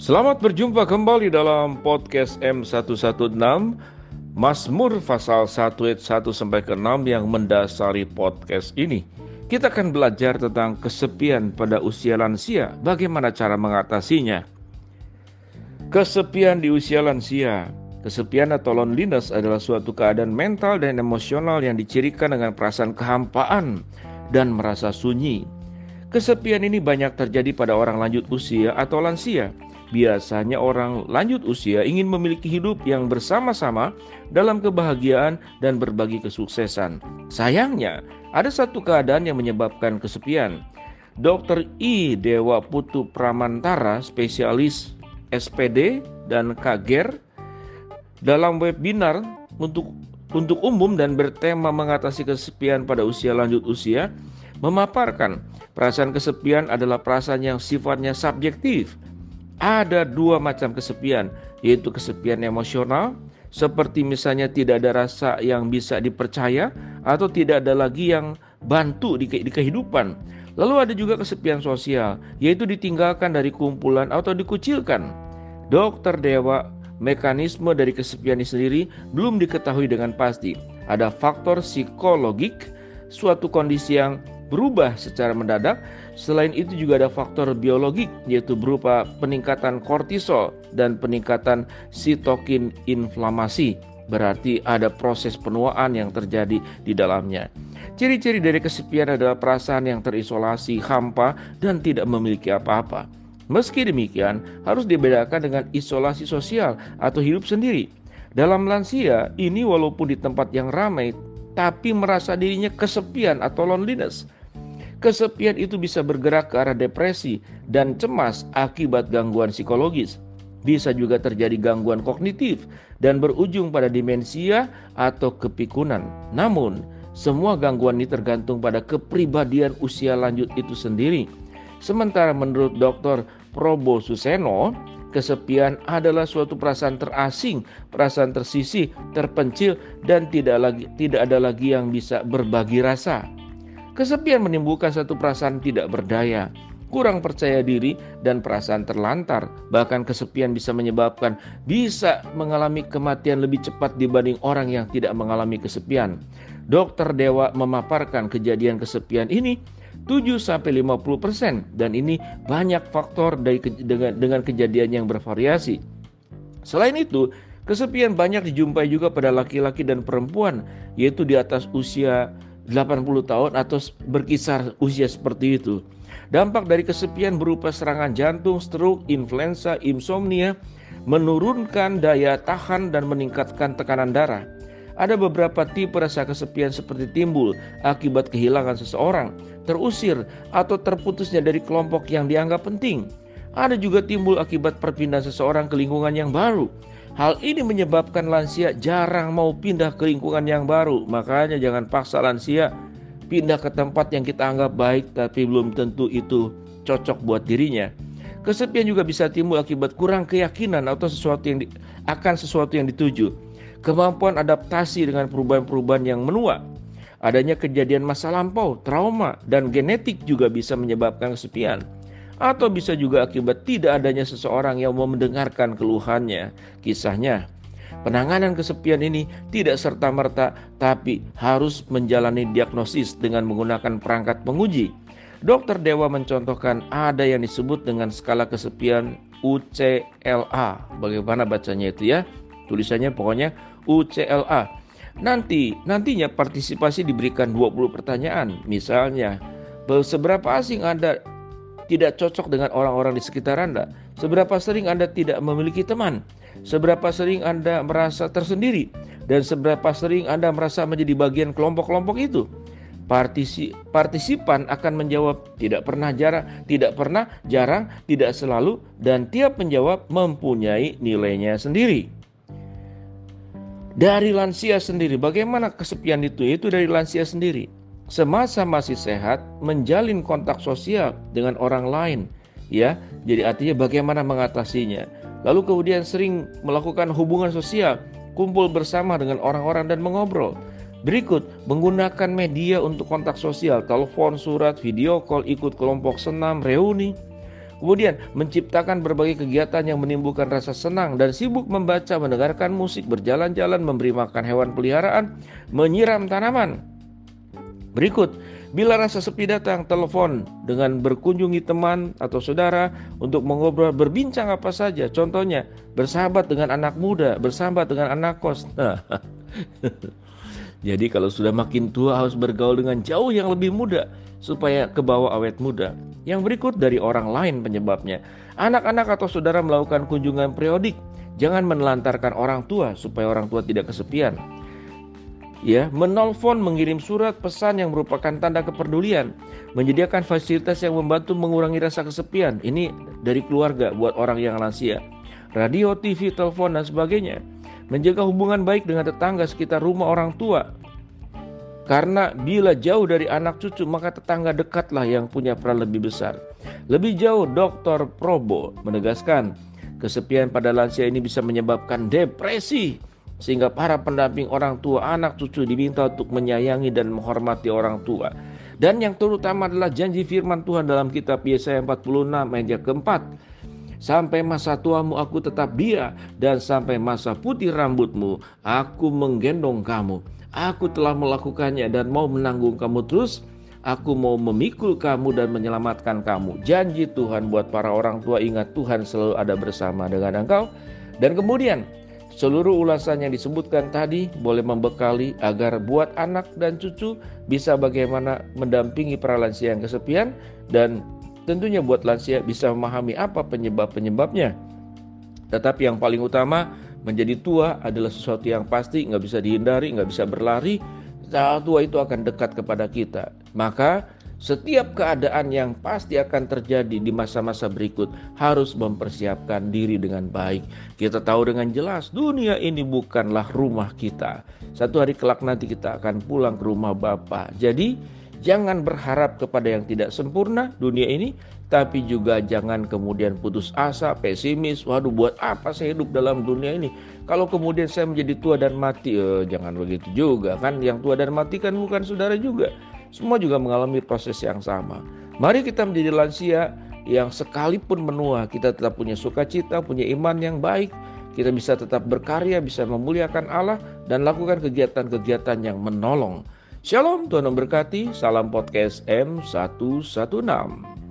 Selamat berjumpa kembali dalam podcast M116 Mazmur pasal 1 ayat 1 sampai ke 6 yang mendasari podcast ini. Kita akan belajar tentang kesepian pada usia lansia, bagaimana cara mengatasinya. Kesepian di usia lansia. Kesepian atau loneliness adalah suatu keadaan mental dan emosional yang dicirikan dengan perasaan kehampaan dan merasa sunyi. Kesepian ini banyak terjadi pada orang lanjut usia atau lansia. Biasanya orang lanjut usia ingin memiliki hidup yang bersama-sama dalam kebahagiaan dan berbagi kesuksesan. Sayangnya, ada satu keadaan yang menyebabkan kesepian. Dr. I. Dewa Putu Pramantara, spesialis SPD dan KGER, dalam webinar untuk umum dan bertema mengatasi kesepian pada usia lanjut usia, memaparkan perasaan kesepian adalah perasaan yang sifatnya subjektif. Ada dua macam kesepian, yaitu kesepian emosional, seperti misalnya tidak ada rasa yang bisa dipercaya atau tidak ada lagi yang bantu di kehidupan. Lalu ada juga kesepian sosial, yaitu ditinggalkan dari kumpulan atau dikucilkan. Dr. Dewa, mekanisme dari kesepian ini sendiri belum diketahui dengan pasti. Ada faktor psikologik, suatu kondisi yang berubah secara mendadak. Selain itu juga ada faktor biologik, yaitu berupa peningkatan kortisol dan peningkatan sitokin inflamasi. Berarti ada proses penuaan yang terjadi di dalamnya. Ciri-ciri dari kesepian adalah perasaan yang terisolasi, hampa, dan tidak memiliki apa-apa. Meski demikian, harus dibedakan dengan isolasi sosial atau hidup sendiri. Dalam lansia, ini walaupun di tempat yang ramai, tapi merasa dirinya kesepian atau loneliness. Kesepian itu bisa bergerak ke arah depresi dan cemas akibat gangguan psikologis. Bisa juga terjadi gangguan kognitif dan berujung pada demensia atau kepikunan. Namun, semua gangguan ini tergantung pada kepribadian usia lanjut itu sendiri. Sementara menurut Dr. Probo Suseno, kesepian adalah suatu perasaan terasing, perasaan tersisih, terpencil, dan tidak ada lagi yang bisa berbagi rasa. Kesepian menimbulkan satu perasaan tidak berdaya, kurang percaya diri, dan perasaan terlantar. Bahkan kesepian bisa mengalami kematian lebih cepat dibanding orang yang tidak mengalami kesepian. Dr. Dewa memaparkan kejadian kesepian ini 7-50%, dan ini banyak faktor dengan kejadian yang bervariasi. Selain itu, kesepian banyak dijumpai juga pada laki-laki dan perempuan, yaitu di atas usia 80 tahun atau berkisar usia seperti itu. Dampak dari kesepian berupa serangan jantung, stroke, influenza, insomnia, menurunkan daya tahan dan meningkatkan tekanan darah. Ada beberapa tipe rasa kesepian seperti timbul akibat kehilangan seseorang, terusir atau terputusnya dari kelompok yang dianggap penting. Ada juga timbul akibat perpindahan seseorang ke lingkungan yang baru. Hal ini menyebabkan lansia jarang mau pindah ke lingkungan yang baru. Makanya jangan paksa lansia pindah ke tempat yang kita anggap baik tapi belum tentu itu cocok buat dirinya. Kesepian juga bisa timbul akibat kurang keyakinan atau sesuatu yang dituju. Kemampuan adaptasi dengan perubahan-perubahan yang menua. Adanya kejadian masa lampau, trauma, dan genetik juga bisa menyebabkan kesepian. Atau bisa juga akibat tidak adanya seseorang yang mau mendengarkan keluhannya. Kisahnya, penanganan kesepian ini tidak serta-merta, tapi harus menjalani diagnosis dengan menggunakan perangkat penguji. Dr. Dewa mencontohkan ada yang disebut dengan skala kesepian UCLA. Bagaimana bacanya itu ya? Tulisannya pokoknya UCLA. Nantinya partisipasi diberikan 20 pertanyaan. Misalnya, seberapa asing Anda tidak cocok dengan orang-orang di sekitar Anda? Seberapa sering Anda tidak memiliki teman? Seberapa sering Anda merasa tersendiri? Dan seberapa sering Anda merasa menjadi bagian kelompok-kelompok itu? Partisipan akan menjawab tidak pernah, jarang, tidak selalu, dan tiap menjawab mempunyai nilainya sendiri. Dari lansia sendiri, bagaimana kesepian itu? Itu dari lansia sendiri. Semasa masih sehat, menjalin kontak sosial dengan orang lain, ya. Jadi artinya bagaimana mengatasinya. Lalu kemudian sering melakukan hubungan sosial, kumpul bersama dengan orang-orang dan mengobrol. Berikut, menggunakan media untuk kontak sosial, telepon, surat, video call, ikut kelompok senam, reuni. Kemudian menciptakan berbagai kegiatan yang menimbulkan rasa senang dan sibuk membaca, mendengarkan musik, berjalan-jalan, memberi makan hewan peliharaan, menyiram tanaman. Berikut, bila rasa sepi datang, telepon dengan berkunjungi teman atau saudara untuk mengobrol, berbincang apa saja. Contohnya, bersahabat dengan anak muda, bersahabat dengan anak kos. Jadi kalau sudah makin tua harus bergaul dengan jauh yang lebih muda supaya kebawa awet muda. Yang berikut dari orang lain penyebabnya. Anak-anak atau saudara melakukan kunjungan periodik. Jangan menelantarkan orang tua supaya orang tua tidak kesepian. Ya, menelpon, mengirim surat pesan yang merupakan tanda kepedulian, menyediakan fasilitas yang membantu mengurangi rasa kesepian. Ini dari keluarga buat orang yang lansia. Radio, TV, telepon dan sebagainya. Menjaga hubungan baik dengan tetangga sekitar rumah orang tua. Karena bila jauh dari anak cucu, maka tetangga dekatlah yang punya peran lebih besar. Lebih jauh, Dr. Probo menegaskan, kesepian pada lansia ini bisa menyebabkan depresi. Sehingga para pendamping orang tua, anak cucu diminta untuk menyayangi dan menghormati orang tua. Dan yang terutama adalah janji firman Tuhan dalam kitab Yesaya 46 ayat keempat. Sampai masa tuamu aku tetap dia, dan sampai masa putih rambutmu aku menggendong kamu. Aku telah melakukannya dan mau menanggung kamu terus. Aku mau memikul kamu dan menyelamatkan kamu. Janji Tuhan buat para orang tua, ingat Tuhan selalu ada bersama dengan engkau. Dan kemudian seluruh ulasan yang disebutkan tadi boleh membekali agar buat anak dan cucu bisa bagaimana mendampingi para lansia yang kesepian, dan tentunya buat lansia bisa memahami apa penyebab-penyebabnya. Tetapi yang paling utama, menjadi tua adalah sesuatu yang pasti, nggak bisa dihindari, nggak bisa berlari. Saat tua itu akan dekat kepada kita. Maka setiap keadaan yang pasti akan terjadi di masa-masa berikut harus mempersiapkan diri dengan baik. Kita tahu dengan jelas dunia ini bukanlah rumah kita. Satu hari kelak nanti kita akan pulang ke rumah Bapa. Jadi jangan berharap kepada yang tidak sempurna dunia ini, tapi juga jangan kemudian putus asa, pesimis. Waduh, buat apa saya hidup dalam dunia ini? Kalau kemudian saya menjadi tua dan mati, jangan begitu juga kan. Yang tua dan mati kan bukan saudara juga. Semua juga mengalami proses yang sama. Mari kita menjadi lansia yang sekalipun menua, kita tetap punya sukacita, punya iman yang baik. Kita bisa tetap berkarya, bisa memuliakan Allah, dan lakukan kegiatan-kegiatan yang menolong. Shalom, Tuhan memberkati. Salam podcast M116.